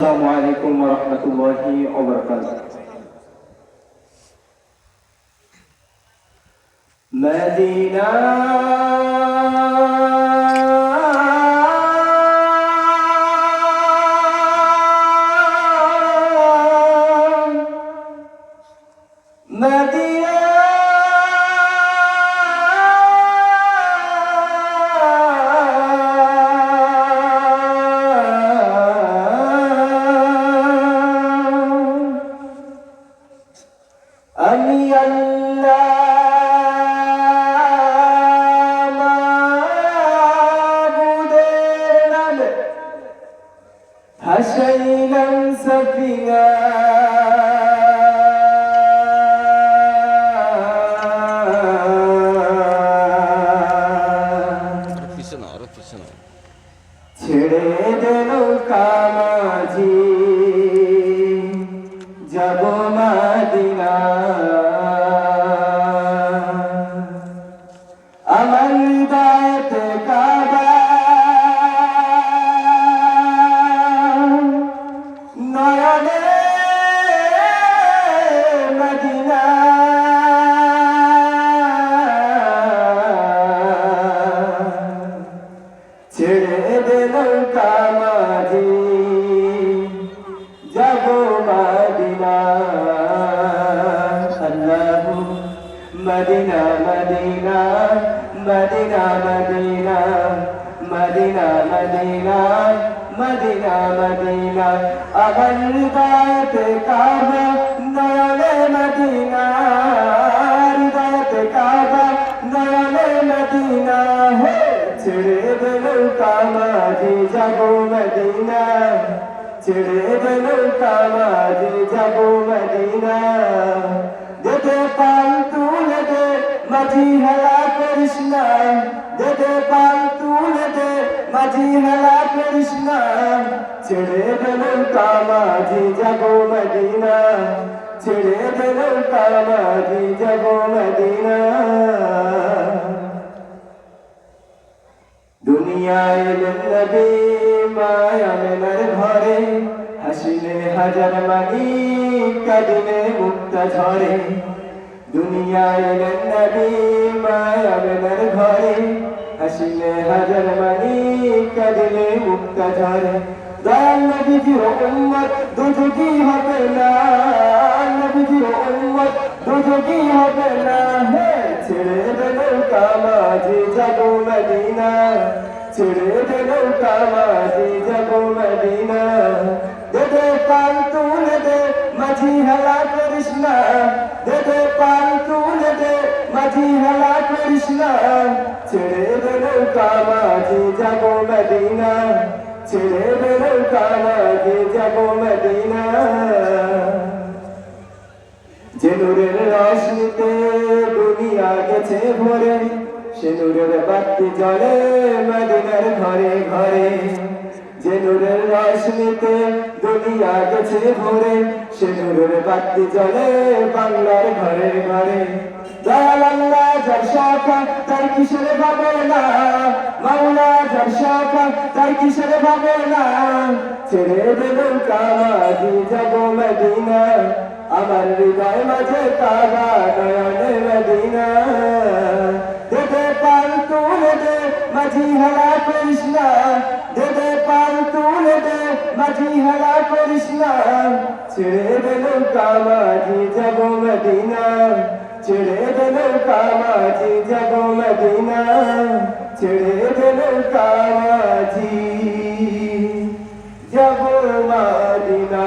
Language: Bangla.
আসসালামু আলাইকুম ওয়া রাহমাতুল্লাহি ওয়া বারাকাতুহু। মদিনা মদিনা আমি আল্লাহ মাবুদের নামে ভাসাইলাম সফিনা ছেড়ে দেন কামাজি যাব মদিনা আমার হৃদয়তে কাবা নয়নে মদিনা ছেড়ে দেন কামাজি যাব মদিনা আল্লাহু Medina Medina Medina Medina Medina Medina Medina Medina আমার হৃদয়তে কাবা নয়নে মদিনা হৃদয়তে কাবা নয়নে মদিনা ছেড়ে দেন কামাজি যাব মদিনা ছেড়ে দেন কামাজি যাব মদিনা দেদে পাল তুলে দে মাঝি হেলা করিস না দেদে পাল তুলে দে মাঝি হেলা করিস না ছেড়ে দেন কামাজি যাব মদিনা ছেড়ে দেন কামাজি যাব মদিনা দুনিয়ায় নবী মায়ামেনার ঘরে হাসিলে হাজার মানি কাঁদিলে মুক্তা ঝরে দুনিয়ায় নবী মায়ামেনার ঘরে হাসিলে হাজার মানি কাঁদিলে মুক্তা ঝরে দয়াল নবীজির উম্মত দুজকি হবে না নবীজির উম্মত দুজকি হবে না ছেড়ে দেন কামাজি যাব মদিনা ছেড়ে দেন কামাজি যাব মদিনা দেদে পাল তুলে দে মাঝি হেলা করিস না দেদে পাল তুলে দে মাঝি হেলা করিস না ছেড়ে দেন কামাজি যাব মদিনা ছেড়ে দেন কামাজি যাব মদিনা যে নূরের রোশনীতে দুনিয়া গেছে ভরে সে নূরের বাতি জ্বলে মদিনার ঘরে ঘরে যে নূরের রোশনীতে দুনিয়া গেছে ভরে সে নূরের বাতি জ্বলে বাংলার ঘরে ঘরে দয়াল আল্লাহ যার শাখা তার কিসের ভাবনা মাওলা যার শাখা তার কিসের ভাবনা ছেড়ে দেন কামাজি যাব মদিনা আমার হৃদয় মাঝে কাবা নয়নে মদিনা দেদে পাল তুলে দে মাঝি হেলা করিস না দেদে পাল তুলে দে মাঝি হেলা করিস না ছেড়ে দেন কামাজি যাব মদিনা ছেড়ে দেন কামাজি যাব মদিনা ছেড়ে দেন কামাজি যাব মদিনা।